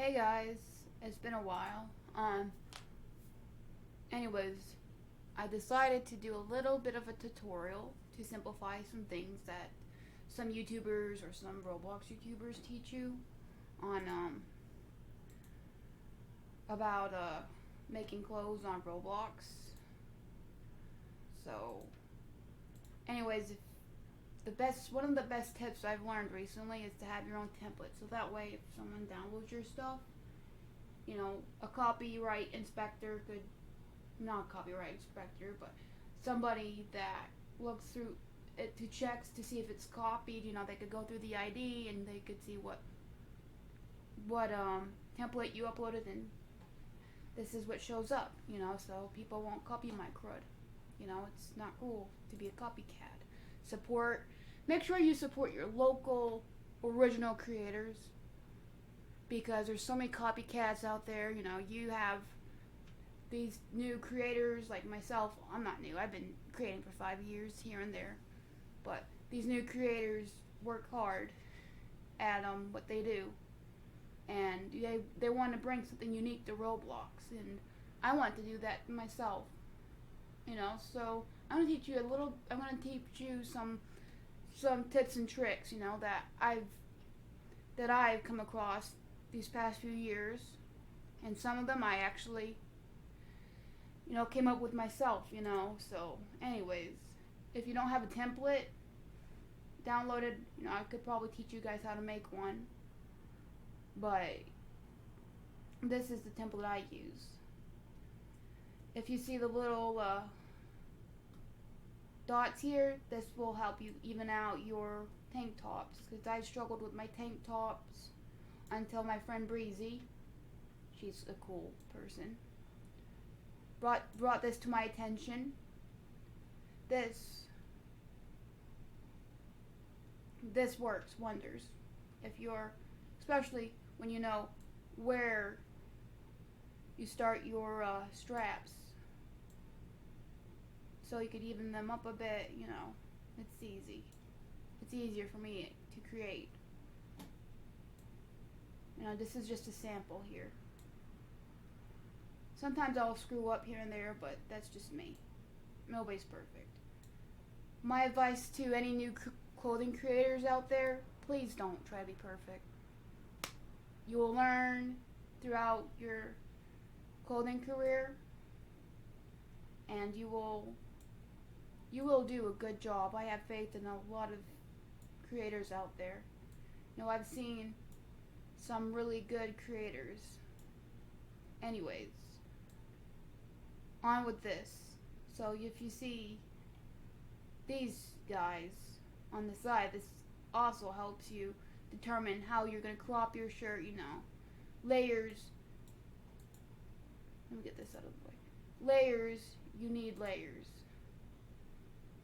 Hey guys, it's been a while. Anyways, I decided to do a little bit of a tutorial to simplify some things that some YouTubers or some Roblox YouTubers teach you on about making clothes on Roblox. So, anyways, if one of the best tips I've learned recently is to have your own template. So that way, if someone downloads your stuff, a copyright inspector could not copyright inspector, but somebody that looks through it to checks to see if it's copied. They could go through the ID and they could see what template you uploaded, and this is what shows up. So people won't copy my crud. It's not cool to be a copycat. Support. Make sure you support your local original creators because there's so many copycats out there. You have these new creators like myself. I'm not new. I've been creating for 5 years here and there. But these new creators work hard at what they do. And they want to bring something unique to Roblox. And I want to do that myself. So I'm going to teach you some tips and tricks, that I've come across these past few years. And some of them I actually came up with myself. So, anyways, if you don't have a template downloaded, I could probably teach you guys how to make one. But this is the template I use. If you see the little dots here, this will help you even out your tank tops. Because I struggled with my tank tops until my friend Breezy, she's a cool person, brought this to my attention. This works wonders if you're, especially when you know where you start your straps, so you could even them up a bit. It's easy. It's easier for me to create. This is just a sample here. Sometimes I'll screw up here and there, but that's just me. Nobody's perfect. My advice to any new clothing creators out there, please don't try to be perfect. You will learn throughout your clothing career, and you will do a good job. I have faith in a lot of creators out there. I've seen some really good creators. Anyways, on with this. So if you see these guys on the side, this also helps you determine how you're going to crop your shirt. Layers. Let me get this out of the way. Layers. You need layers.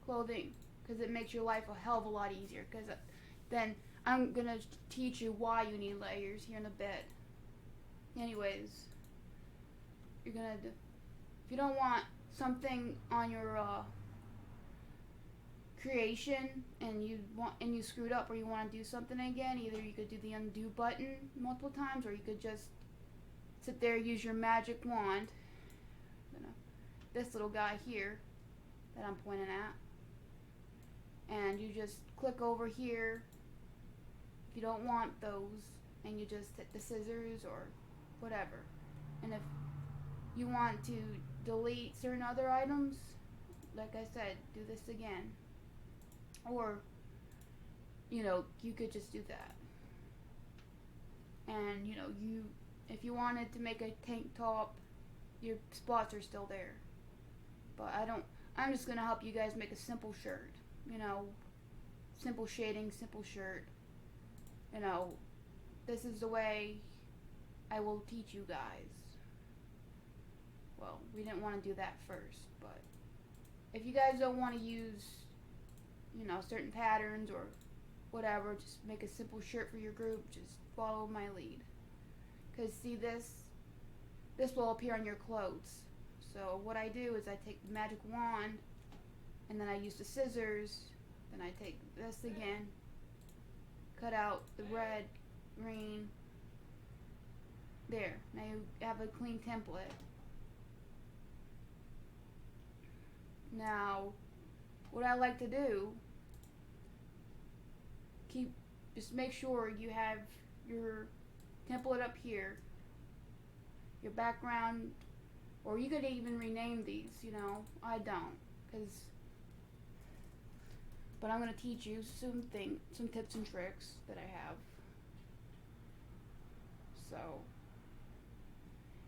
Clothing, because it makes your life a hell of a lot easier. Because then I'm going to teach you why you need layers here in a bit. Anyways, if you don't want something on your creation and you screwed up, or you want to do something again, either you could do the undo button multiple times, or you could just sit there, use your magic wand. This little guy here that I'm pointing at, and you just click over here if you don't want those, and you just hit the scissors or whatever. And if you want to delete certain other items, like I said, do this again. Or, you could just do that. And, if you wanted to make a tank top, your spots are still there. But I'm just going to help you guys make a simple shirt. Simple shading, simple shirt. This is the way I will teach you guys. Well, we didn't want to do that first, but if you guys don't want to use, certain patterns or whatever, just make a simple shirt for your group, just follow my lead. Because see, this will appear on your clothes. So what I do is I take the magic wand, and then I use the scissors, then I take this again, cut out the red, green, There, now you have a clean template. Now, what I like to do, just make sure you have your template up here, your background, or you could even rename these, I don't, but I'm going to teach you some tips and tricks that I have. So,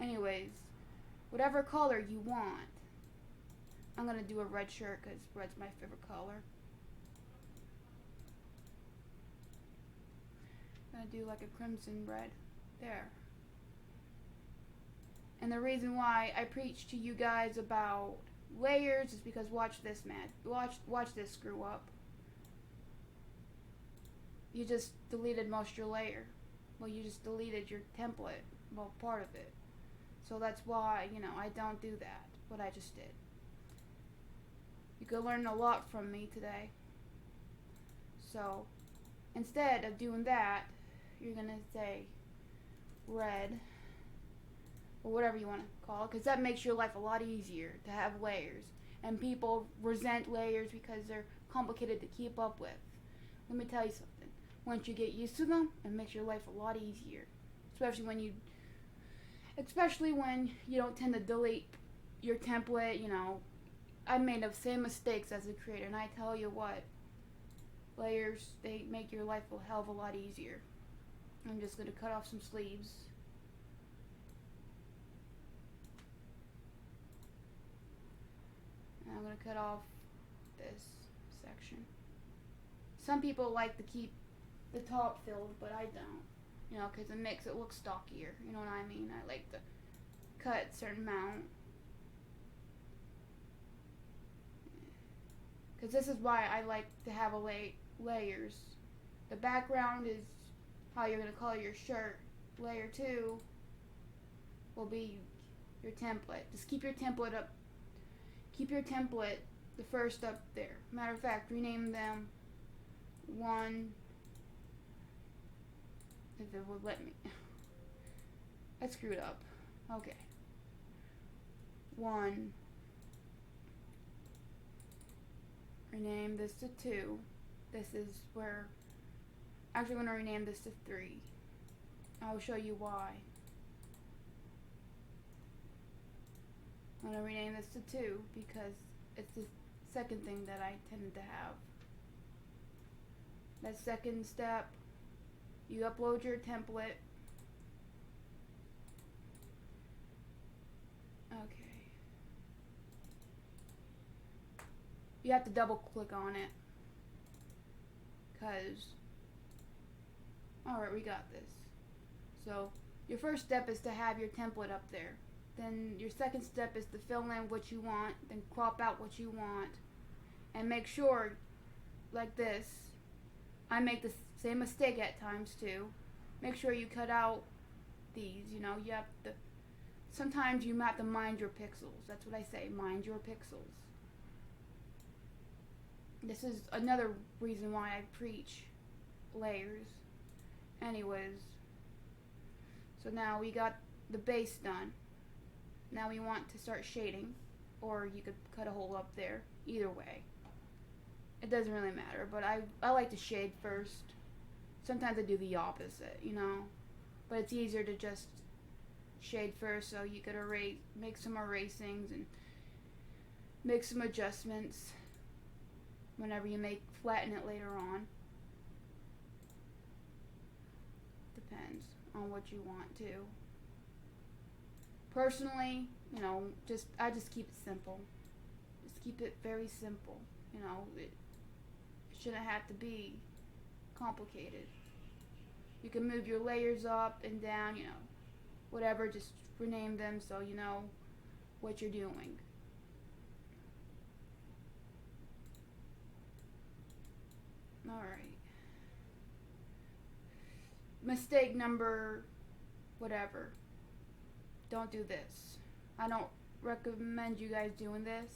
anyways, whatever color you want. I'm going to do a red shirt because red's my favorite color. I'm going to do like a crimson red. There. And the reason why I preach to you guys about layers is because watch this, man. Watch this screw up. You just deleted most of your layer. Well, you just deleted your template. Well, part of it. So that's why, I don't do that. What I just did. You could learn a lot from me today. So, instead of doing that, you're going to say red, or whatever you want to call it, because that makes your life a lot easier to have layers. And people resent layers because they're complicated to keep up with. Let me tell you something. Once you get used to them, it makes your life a lot easier. Especially when you don't tend to delete your template, I made the same mistakes as a creator, and I tell you what, layers, they make your life a hell of a lot easier. I'm just going to cut off some sleeves. And I'm going to cut off this section. Some people like to keep the top filled, but I don't. Because it makes it look stockier. You know what I mean? I like to cut a certain amount. Because this is why I like to have layers. The background is how you're going to color your shirt. Layer 2 will be your template. Just keep your template up. Keep your template the first up there. Matter of fact, rename them 1. If it would let me. I screwed up. Okay. 1. Rename this to 2. This is where... Actually, I'm going to rename this to 3. I'll show you why. I'm going to rename this to 2 because it's the second thing that I tended to have. That second step, you upload your template. Okay. You have to double click on it. Alright, we got this. So, your first step is to have your template up there. Then your second step is to fill in what you want, then crop out what you want. And make sure, like this, I make the same mistake at times too. Make sure you cut out these, you have to, sometimes you have to mind your pixels. That's what I say, mind your pixels. This is another reason why I preach layers. Anyways, so now we got the base done. Now we want to start shading, or you could cut a hole up there. Either way. It doesn't really matter, but I like to shade first. Sometimes I do the opposite, But it's easier to just shade first, so you could make some erasings and make some adjustments whenever you flatten it later on. Depends on what you want to. Personally, I just keep it simple. Just keep it very simple. It shouldn't have to be complicated. You can move your layers up and down, whatever, just rename them so you know what you're doing. Alright. Mistake number whatever. Don't do this. I don't recommend you guys doing this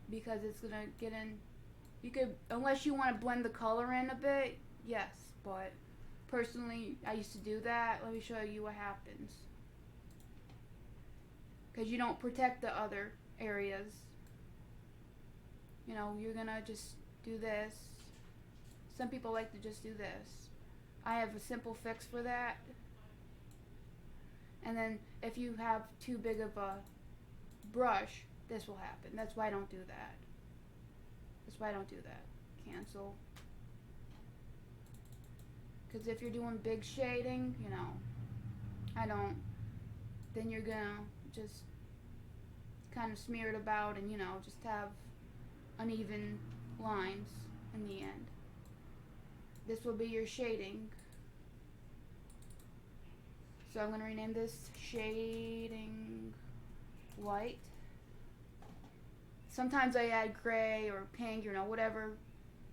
because it's gonna get in. You could, unless you want to blend the color in a bit, yes, but Personally, I used to do that. Let me show you what happens. Because you don't protect the other areas. You know, you're gonna just do this. Some people like to just do this. I have a simple fix for that. And then if you have too big of a brush, this will happen. That's why I don't do that. That's why I don't do that. Cancel. Because if you're doing big shading, you know, then you're gonna just kind of smear it about and, you know, just have uneven lines in the end. This will be your shading. So I'm going to rename this shading white. Sometimes I add gray or pink, you know, whatever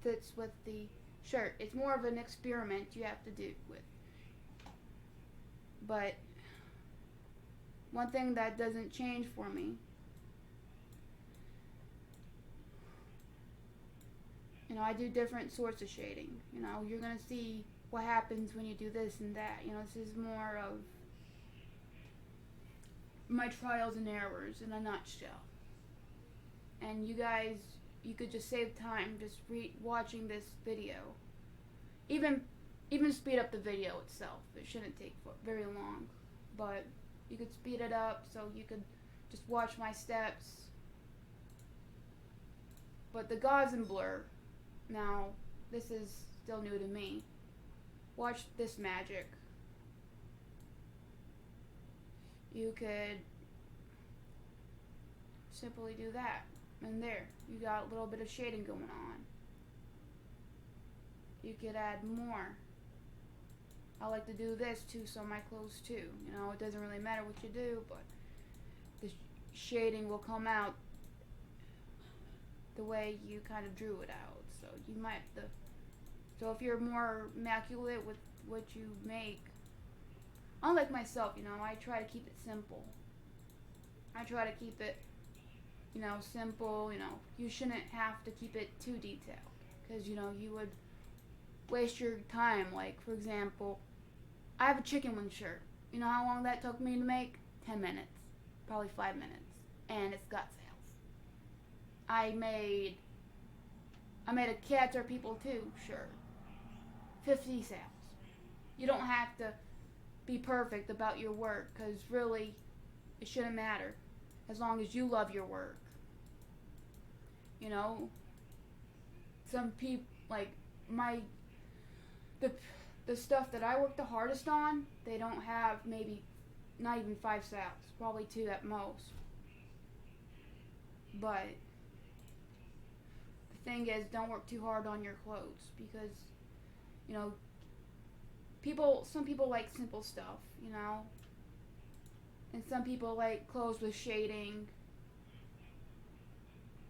fits with the shirt. It's more of an experiment you have to do with. But one thing that doesn't change for me, you know, I do different sorts of shading. You know, you're going to see what happens when you do this and that. You know, this is more of my trials and errors in a nutshell. And you guys, you could just save time just watching this video. Even speed up the video itself. It shouldn't take very long. But you could speed it up so you could just watch my steps. But the gauze and blur, now this is still new to me. Watch this magic. You could simply do that. And there, you got a little bit of shading going on. You could add more. I like to do this too, so my clothes too. You know, it doesn't really matter what you do, but the shading will come out the way you kind of drew it out. So you might have to. So if you're more immaculate with what you make, unlike myself, you know, I try to keep it simple. I try to keep it, you know, simple. You know, you shouldn't have to keep it too detailed, because, you know, you would waste your time. Like, for example, I have a chicken wing shirt. You know how long that took me to make? 10 minutes. Probably 5 minutes. And it's got sales. I made a cats are people too shirt. 50 sales. You don't have to be perfect about your work, because really, it shouldn't matter as long as you love your work. You know, some people, like the stuff that I work the hardest on, they don't have maybe not even 5 sales, probably 2 at most. But the thing is, don't work too hard on your clothes, because, you know, some people like simple stuff, you know, and some people like clothes with shading,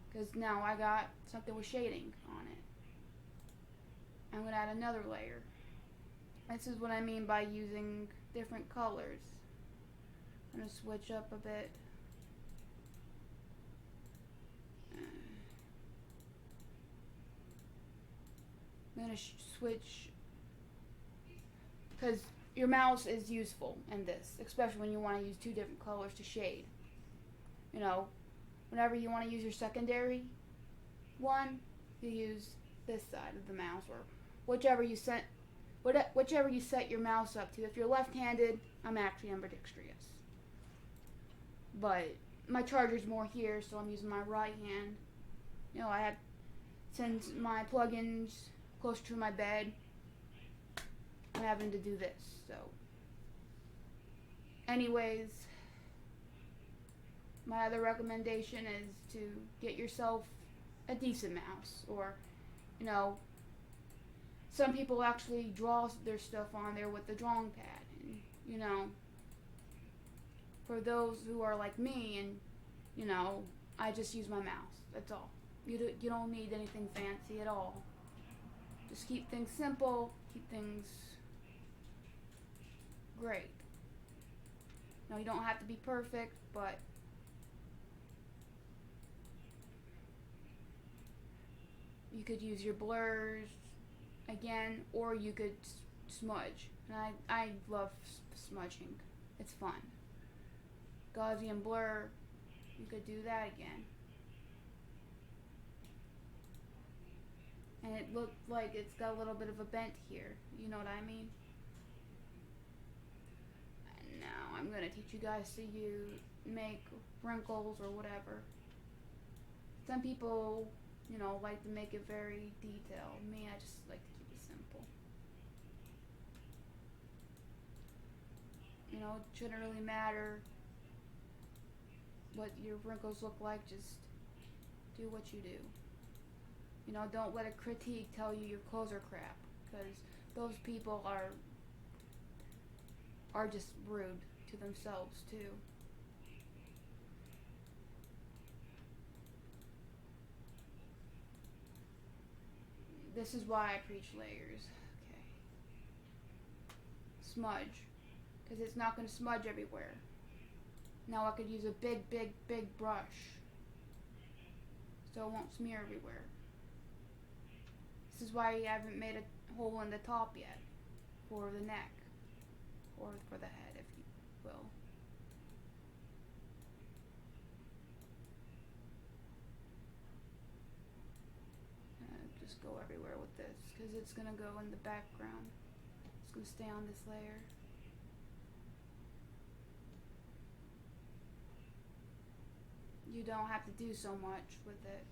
because now I got something with shading on it. I'm going to add another layer. This is what I mean by using different colors. I'm going to switch up a bit. I'm going to switch, because your mouse is useful in this, especially when you want to use 2 different colors to shade. You know, whenever you want to use your secondary one, you use this side of the mouse, or whichever you set your mouse up to. If you're left-handed, I'm actually ambidextrous. But my charger's more here, so I'm using my right hand. You know, since my plugins closer to my bed, I'm having to do this. So, anyways, my other recommendation is to get yourself a decent mouse, or, you know, some people actually draw their stuff on there with the drawing pad, and, you know, for those who are like me, and, you know, I just use my mouse. That's all. You don't need anything fancy at all. Just keep things simple, keep things great. No, you don't have to be perfect, but you could use your blurs again, or you could smudge. And I love smudging. It's fun. Gaussian blur, you could do that again. And it looked like it's got a little bit of a bent here. You know what I mean? And now I'm gonna teach you guys to make wrinkles or whatever. Some people, like to make it very detailed. Me, I just like to keep it simple. It shouldn't really matter what your wrinkles look like. Just do what you do. Don't let a critique tell you your clothes are crap, because those people are just rude to themselves too. This is why I preach layers. Okay. Smudge, because it's not going to smudge everywhere. Now I could use a big, big, big brush, so it won't smear everywhere. This is why I haven't made a hole in the top yet, for the neck, or for the head, if you will. Just go everywhere with this, because it's going to go in the background. It's going to stay on this layer. You don't have to do so much with it.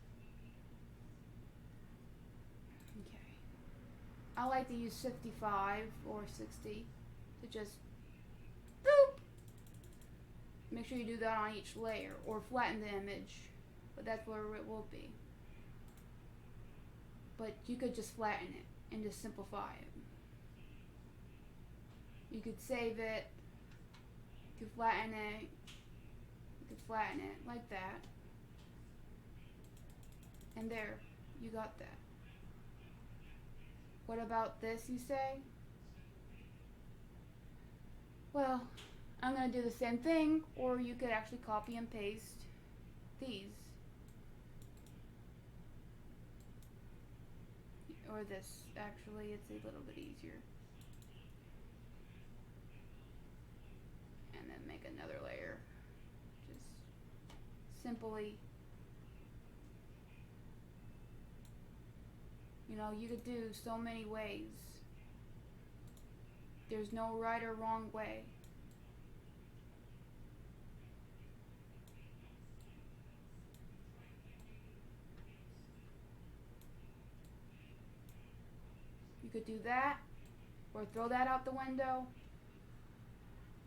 Okay. I like to use 55 or 60 to just boop. Make sure you do that on each layer, or flatten the image, but that's where it will be. But you could just flatten it and just simplify it. You could save it, you could flatten it, like that. And there, you got that. What about this, you say? Well, I'm going to do the same thing, or you could actually copy and paste these. Or this, actually, it's a little bit easier. And then make another layer. Just simply, you could do so many ways. There's no right or wrong way. You could do that, or throw that out the window,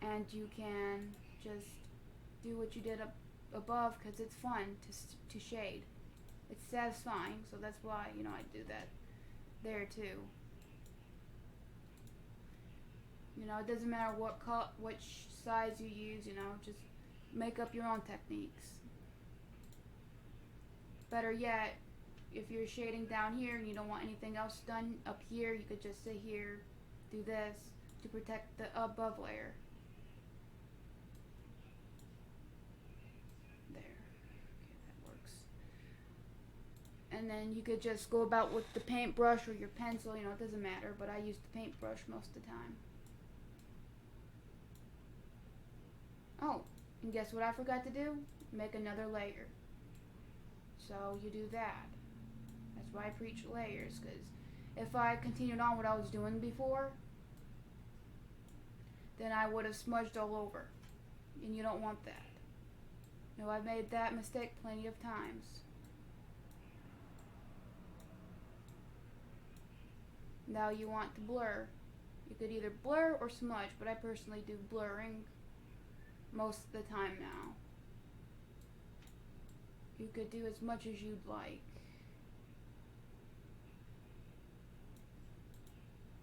and you can just do what you did up above, because it's fun to shade. It's satisfying, so that's why I do that there too. It doesn't matter what size you use. Just make up your own techniques. Better yet, if you're shading down here and you don't want anything else done up here, you could just sit here, do this to protect the above layer. There. Okay, that works. And then you could just go about with the paintbrush or your pencil, it doesn't matter, but I use the paintbrush most of the time. Oh, and guess what I forgot to do? Make another layer. So you do that. That's why I preach layers, because if I continued on what I was doing before, then I would have smudged all over. And you don't want that. I've made that mistake plenty of times. Now you want to blur. You could either blur or smudge, but I personally do blurring most of the time now. You could do as much as you'd like.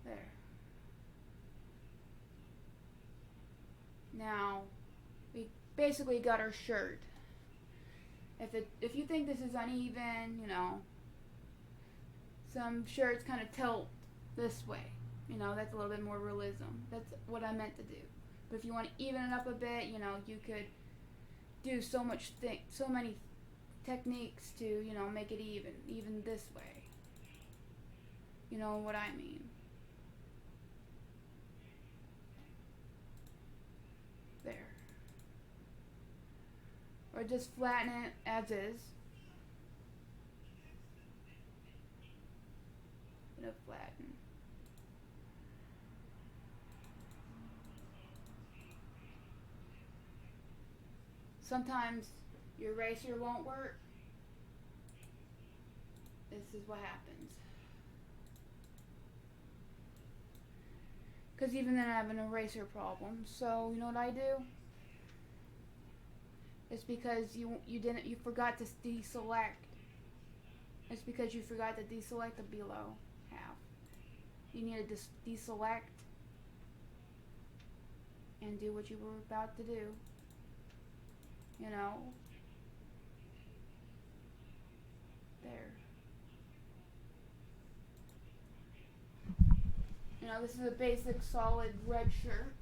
There. Now, we basically got our shirt. If you think this is uneven, some shirts kind of tilt this way. That's a little bit more realism. That's what I meant to do. But if you want to even it up a bit, you could do so many techniques to, make it even this way. You know what I mean. or just flatten it as is. Gonna flatten. Sometimes your eraser won't work. This is what happens. Because even then I have an eraser problem. So you know what I do? It's because you forgot to deselect. It's because you forgot to deselect the below half. You need to deselect and do what you were about to do. You know. There. You know, this is a basic solid red shirt.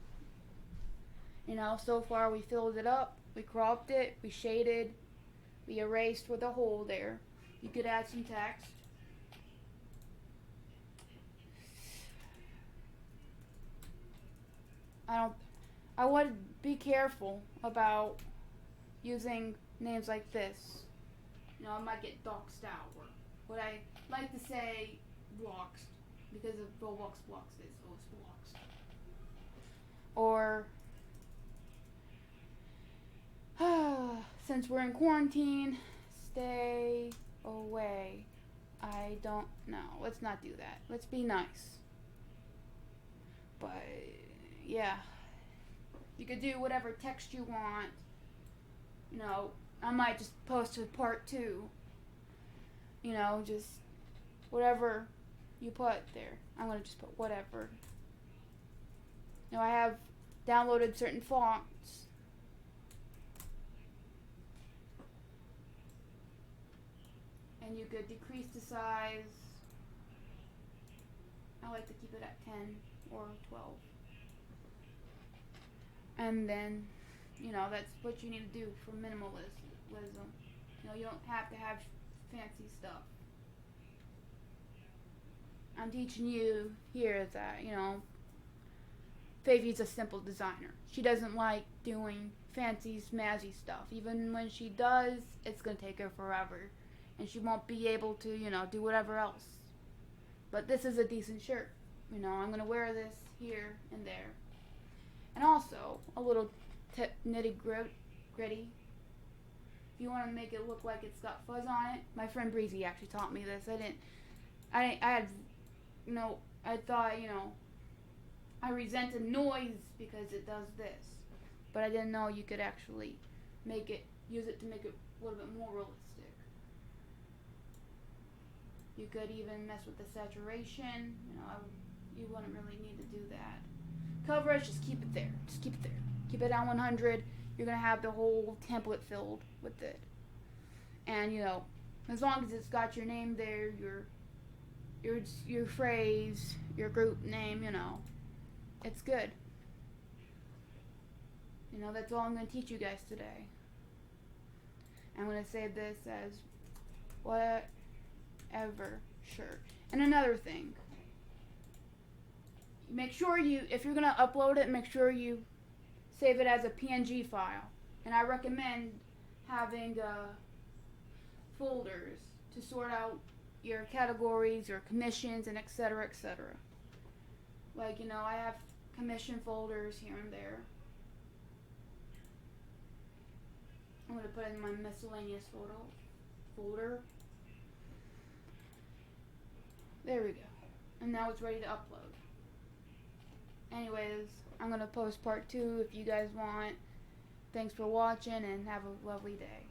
You know, so far we filled it up, we cropped it, we shaded, we erased with a hole there. You could add some text. I would be careful about using names like this. You know, I might get doxed out, or what I like to say, bloxed, because of Roblox blocks is always blocks. Or since we're in quarantine, stay away. I don't know. Let's not do that. Let's be nice. But yeah, you could do whatever text you want. You know, I might just post a part 2. You know, just whatever you put there. I'm gonna just put whatever. You know, I have downloaded certain fonts. And you could decrease the size. I like to keep it at 10 or 12. And then, you know, that's what you need to do for minimalism. You know, you don't have to have fancy stuff. I'm teaching you here that, you know, Favie's a simple designer. She doesn't like doing fancy, smazzy stuff. Even when she does, it's going to take her forever. And she won't be able to, you know, do whatever else. But this is a decent shirt. You know, I'm going to wear this here and there. And also, a little nitty gritty. If you want to make it look like it's got fuzz on it, my friend Breezy actually taught me this. I had, you know, I thought, you know, I resented noise because it does this. But I didn't know you could actually use it to make it a little bit more realistic. You could even mess with the saturation. You know, you wouldn't really need to do that. Coverage, just keep it there. Just keep it there. Keep it on 100. You're going to have the whole template filled with it. And, you know, as long as it's got your name there, your phrase, your group name, you know, it's good. You know, that's all I'm going to teach you guys today. I'm going to say this as whatever shirt. And another thing. Make sure if you're going to upload it, make sure you save it as a PNG file. And I recommend having folders to sort out your categories, your commissions, and etc., etc. Like, you know, I have commission folders here and there. I'm going to put in my miscellaneous folder. There we go. And now it's ready to upload. Anyways, I'm going to post part 2 if you guys want. Thanks for watching and have a lovely day.